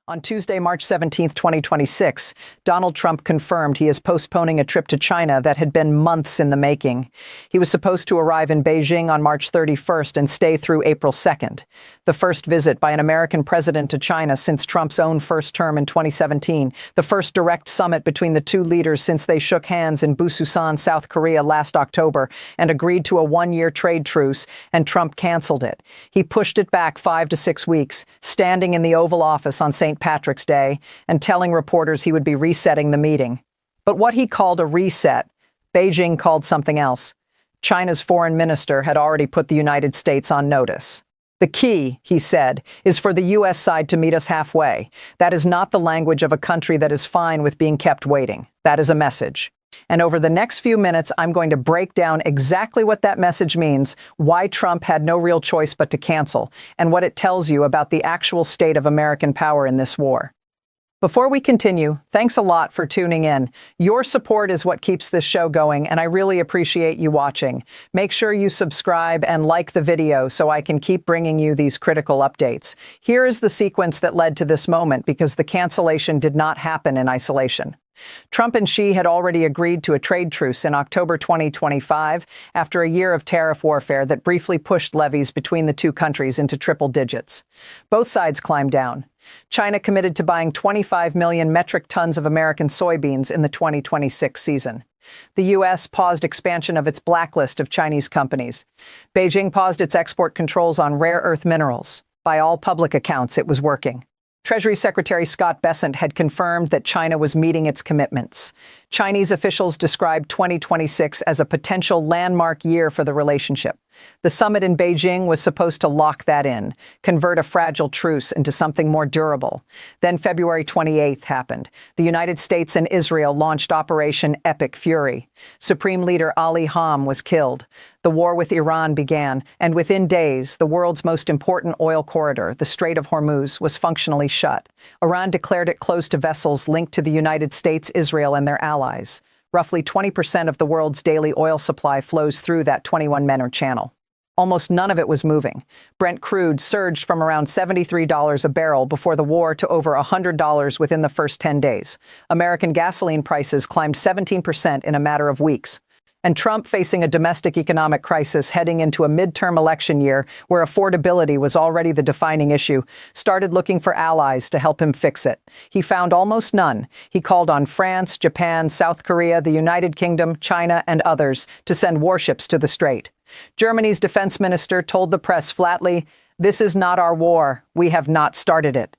On Tuesday, March 17, 2026, Donald Trump confirmed he is postponing a trip to China that had been months in the making. He was supposed to arrive in Beijing on March 31st and stay through April 2nd, the first visit by an American president to China since Trump's own first term in 2017, the first direct summit between the two leaders since they shook hands in Busan, South Korea last October and agreed to a one-year trade truce, and Trump canceled it. He pushed it back 5 to 6 weeks, standing in the Oval Office on St. Patrick's Day and telling reporters he would be resetting the meeting. But what he called a reset, Beijing called something else. China's foreign minister had already put the United States on notice. The key, he said, is for the U.S. side to meet us halfway. That is not the language of a country that is fine with being kept waiting. That is a message. And over the next few minutes, I'm going to break down exactly what that message means, why Trump had no real choice but to cancel, and what it tells you about the actual state of American power in this war. Before we continue, thanks a lot for tuning in. Your support is what keeps this show going, and I really appreciate you watching. Make sure you subscribe and like the video so I can keep bringing you these critical updates. Here is the sequence that led to this moment, because the cancellation did not happen in isolation. Trump and Xi had already agreed to a trade truce in October 2025 after a year of tariff warfare that briefly pushed levies between the two countries into triple digits. Both sides climbed down. China committed to buying 25 million metric tons of American soybeans in the 2026 season. The U.S. paused expansion of its blacklist of Chinese companies. Beijing paused its export controls on rare earth minerals. By all public accounts, it was working. Treasury Secretary Scott Bessent had confirmed that China was meeting its commitments. Chinese officials described 2026 as a potential landmark year for the relationship. The summit in Beijing was supposed to lock that in, convert a fragile truce into something more durable. Then February 28th happened. The United States and Israel launched Operation Epic Fury. Supreme Leader Ali Khamenei was killed. The war with Iran began, and within days, the world's most important oil corridor, the Strait of Hormuz, was functionally shut. Iran declared it closed to vessels linked to the United States, Israel, and their allies. Roughly 20% of the world's daily oil supply flows through that 21-minute channel. Almost none of it was moving. Brent crude surged from around $73 a barrel before the war to over $100 within the first 10 days. American gasoline prices climbed 17% in a matter of weeks. And Trump, facing a domestic economic crisis heading into a midterm election year where affordability was already the defining issue, started looking for allies to help him fix it. He found almost none. He called on France, Japan, South Korea, the United Kingdom, China, and others to send warships to the Strait. Germany's defense minister told the press flatly, "This is not our war. We have not started it."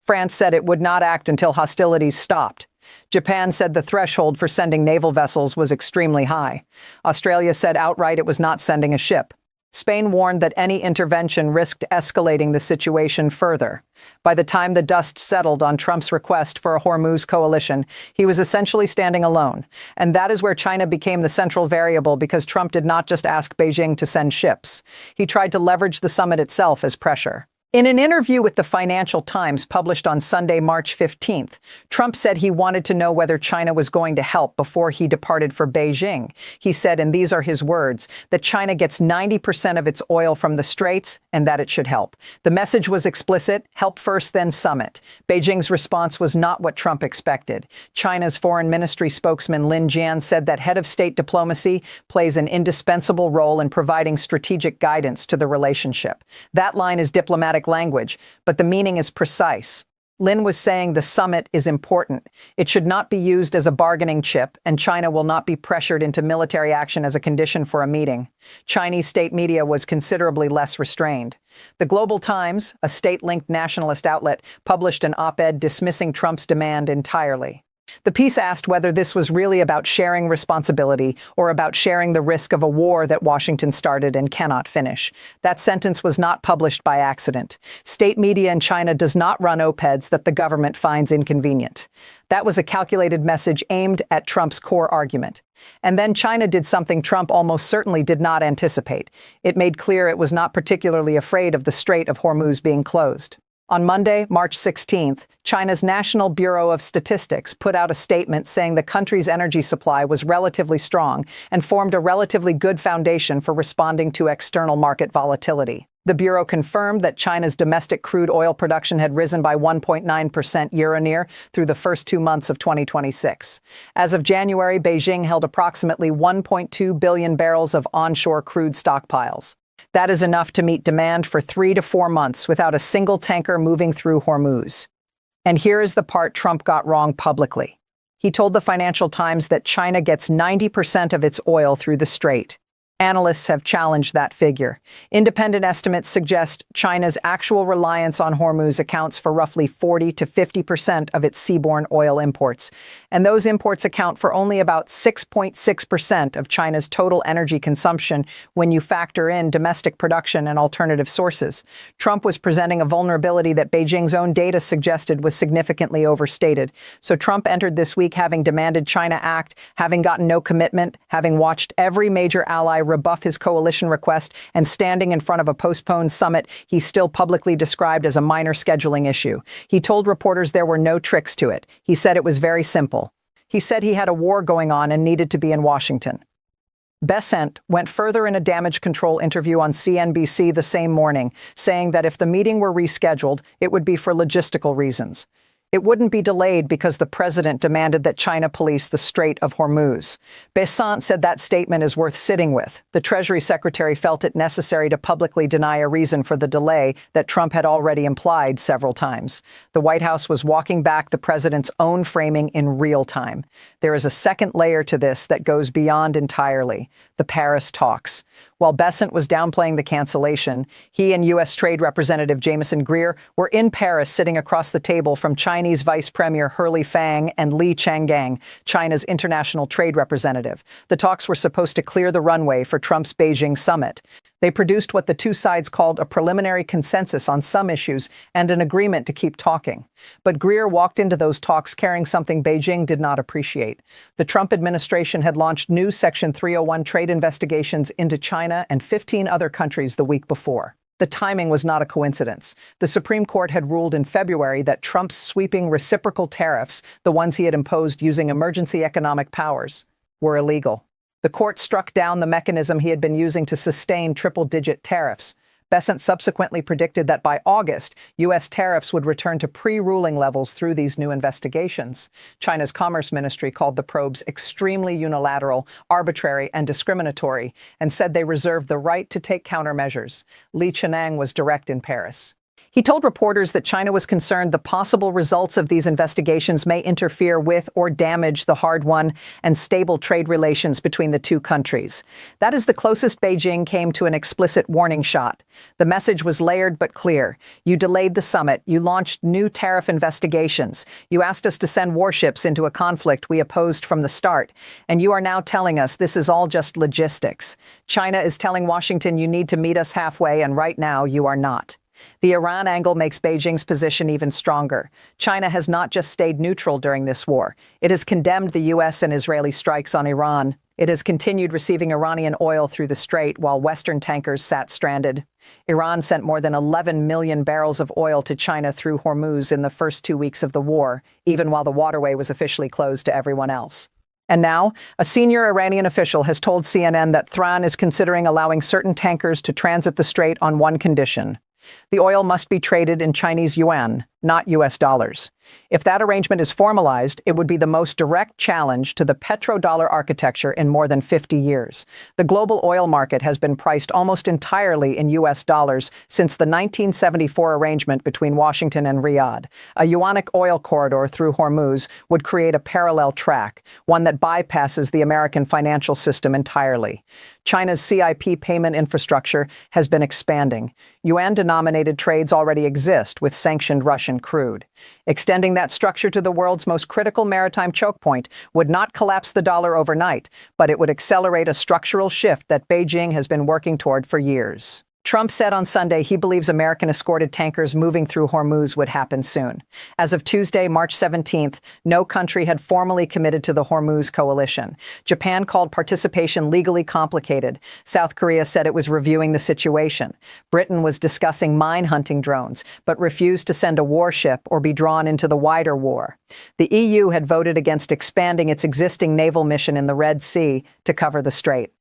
France said it would not act until hostilities stopped. Japan said the threshold for sending naval vessels was extremely high. Australia said outright it was not sending a ship. Spain warned that any intervention risked escalating the situation further. By the time the dust settled on Trump's request for a Hormuz coalition, he was essentially standing alone. And that is where China became the central variable, because Trump did not just ask Beijing to send ships. He tried to leverage the summit itself as pressure. In an interview with the Financial Times published on Sunday, March 15th, Trump said he wanted to know whether China was going to help before he departed for Beijing. He said, and these are his words, that China gets 90% of its oil from the Straits and that it should help. The message was explicit: help first, then summit. Beijing's response was not what Trump expected. China's foreign ministry spokesman Lin Jian said that head of state diplomacy plays an indispensable role in providing strategic guidance to the relationship. That line is diplomatic language, but the meaning is precise. Lin was saying the summit is important. It should not be used as a bargaining chip, and China will not be pressured into military action as a condition for a meeting. Chinese state media was considerably less restrained. The Global Times, a state-linked nationalist outlet, published an op-ed dismissing Trump's demand entirely. The piece asked whether this was really about sharing responsibility or about sharing the risk of a war that Washington started and cannot finish. That sentence was not published by accident. State media in China does not run op-eds that the government finds inconvenient. That was a calculated message aimed at Trump's core argument. And then China did something Trump almost certainly did not anticipate. It made clear it was not particularly afraid of the Strait of Hormuz being closed. On Monday, March 16th, China's National Bureau of Statistics put out a statement saying the country's energy supply was relatively strong and formed a relatively good foundation for responding to external market volatility. The Bureau confirmed that China's domestic crude oil production had risen by 1.9% year-on-year through the first 2 months of 2026. As of January, Beijing held approximately 1.2 billion barrels of onshore crude stockpiles. That is enough to meet demand for 3 to 4 months without a single tanker moving through Hormuz. And here is the part Trump got wrong publicly. He told the Financial Times that China gets 90% of its oil through the strait. Analysts have challenged that figure. Independent estimates suggest China's actual reliance on Hormuz accounts for roughly 40 to 50% of its seaborne oil imports, and those imports account for only about 6.6% of China's total energy consumption when you factor in domestic production and alternative sources. Trump was presenting a vulnerability that Beijing's own data suggested was significantly overstated. So Trump entered this week having demanded China act, having gotten no commitment, having watched every major ally rebuff his coalition request, and standing in front of a postponed summit he still publicly described as a minor scheduling issue. He told reporters there were no tricks to it. He said it was very simple. He said he had a war going on and needed to be in Washington. Besant went further in a damage control interview on CNBC the same morning, saying that if the meeting were rescheduled, it would be for logistical reasons. It wouldn't be delayed because the president demanded that China police the Strait of Hormuz. Besant said that statement is worth sitting with. The Treasury Secretary felt it necessary to publicly deny a reason for the delay that Trump had already implied several times. The White House was walking back the president's own framing in real time. There is a second layer to this that goes beyond entirely: the Paris talks. While Besant was downplaying the cancellation, he and U.S. Trade Representative Jameson Greer were in Paris sitting across the table from Chinese Vice Premier He Fang and Li Changgang, China's international trade representative. The talks were supposed to clear the runway for Trump's Beijing summit. They produced what the two sides called a preliminary consensus on some issues and an agreement to keep talking. But Greer walked into those talks carrying something Beijing did not appreciate. The Trump administration had launched new Section 301 trade investigations into China and 15 other countries the week before. The timing was not a coincidence. The Supreme Court had ruled in February that Trump's sweeping reciprocal tariffs, the ones he had imposed using emergency economic powers, were illegal. The court struck down the mechanism he had been using to sustain triple-digit tariffs. Besant subsequently predicted that by August, U.S. tariffs would return to pre-ruling levels through these new investigations. China's Commerce Ministry called the probes extremely unilateral, arbitrary, and discriminatory, and said they reserved the right to take countermeasures. Li Changgang was direct in Paris. He told reporters that China was concerned the possible results of these investigations may interfere with or damage the hard-won and stable trade relations between the two countries. That is the closest Beijing came to an explicit warning shot. The message was layered but clear. You delayed the summit. You launched new tariff investigations. You asked us to send warships into a conflict we opposed from the start. And you are now telling us this is all just logistics. China is telling Washington you need to meet us halfway, and right now you are not. The Iran angle makes Beijing's position even stronger. China has not just stayed neutral during this war. It has condemned the U.S. and Israeli strikes on Iran. It has continued receiving Iranian oil through the strait while Western tankers sat stranded. Iran sent more than 11 million barrels of oil to China through Hormuz in the first 2 weeks of the war, even while the waterway was officially closed to everyone else. And now, a senior Iranian official has told CNN that Tehran is considering allowing certain tankers to transit the strait on one condition: the oil must be traded in Chinese yuan, not U.S. dollars. If that arrangement is formalized, it would be the most direct challenge to the petrodollar architecture in more than 50 years. The global oil market has been priced almost entirely in U.S. dollars since the 1974 arrangement between Washington and Riyadh. A yuanic oil corridor through Hormuz would create a parallel track, one that bypasses the American financial system entirely. China's CIP payment infrastructure has been expanding. Yuan-denominated trades already exist with sanctioned Russian crude. Extending that structure to the world's most critical maritime choke point would not collapse the dollar overnight, but it would accelerate a structural shift that Beijing has been working toward for years. Trump said on Sunday he believes American-escorted tankers moving through Hormuz would happen soon. As of Tuesday, March 17th, no country had formally committed to the Hormuz coalition. Japan called participation legally complicated. South Korea said it was reviewing the situation. Britain was discussing mine-hunting drones, but refused to send a warship or be drawn into the wider war. The EU had voted against expanding its existing naval mission in the Red Sea to cover the strait.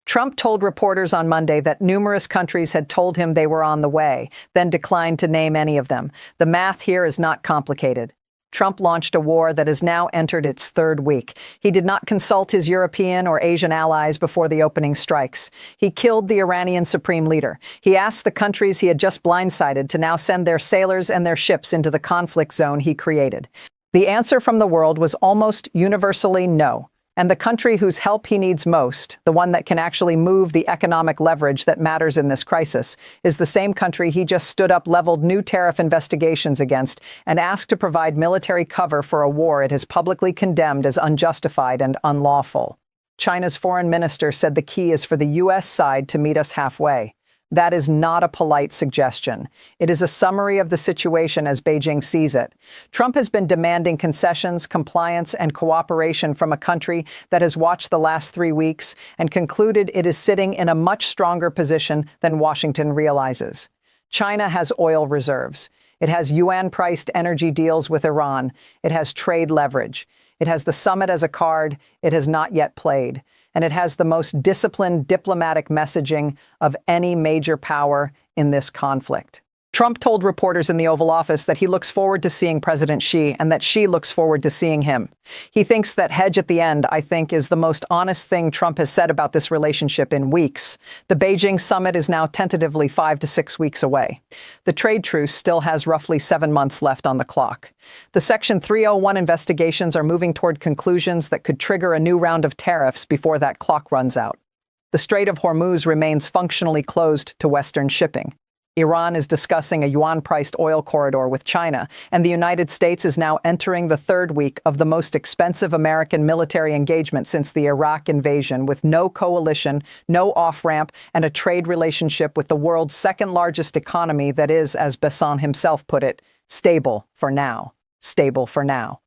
Trump told reporters on Monday that numerous countries had told him they were on the way, then declined to name any of them. The math here is not complicated. Trump launched a war that has now entered its third week. He did not consult his European or Asian allies before the opening strikes. He killed the Iranian supreme leader. He asked the countries he had just blindsided to now send their sailors and their ships into the conflict zone he created. The answer from the world was almost universally no. And the country whose help he needs most, the one that can actually move the economic leverage that matters in this crisis, is the same country he just stood up, leveled new tariff investigations against, and asked to provide military cover for a war it has publicly condemned as unjustified and unlawful. China's foreign minister said the key is for the U.S. side to meet us halfway. That is not a polite suggestion. It is a summary of the situation as Beijing sees it. Trump has been demanding concessions, compliance, and cooperation from a country that has watched the last 3 weeks and concluded it is sitting in a much stronger position than Washington realizes. China has oil reserves. It has yuan-priced energy deals with Iran. It has trade leverage. It has the summit as a card it has not yet played. And it has the most disciplined diplomatic messaging of any major power in this conflict. Trump told reporters in the Oval Office that he looks forward to seeing President Xi and that Xi looks forward to seeing him. He thinks that hedge at the end, I think, is the most honest thing Trump has said about this relationship in weeks. The Beijing summit is now tentatively 5 to 6 weeks away. The trade truce still has roughly 7 months left on the clock. The Section 301 investigations are moving toward conclusions that could trigger a new round of tariffs before that clock runs out. The Strait of Hormuz remains functionally closed to Western shipping. Iran is discussing a yuan-priced oil corridor with China, and the United States is now entering the third week of the most expensive American military engagement since the Iraq invasion, with no coalition, no off-ramp, and a trade relationship with the world's second-largest economy that is, as Besant himself put it, stable for now. Stable for now.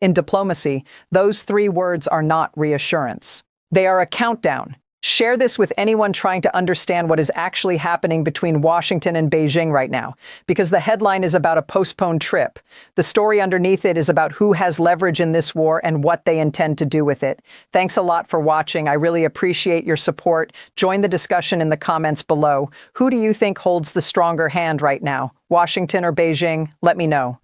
In diplomacy, those 3 words are not reassurance. They are a countdown. Share this with anyone trying to understand what is actually happening between Washington and Beijing right now, because the headline is about a postponed trip. The story underneath it is about who has leverage in this war and what they intend to do with it. Thanks a lot for watching. I really appreciate your support. Join the discussion in the comments below. Who do you think holds the stronger hand right now? Washington or Beijing? Let me know.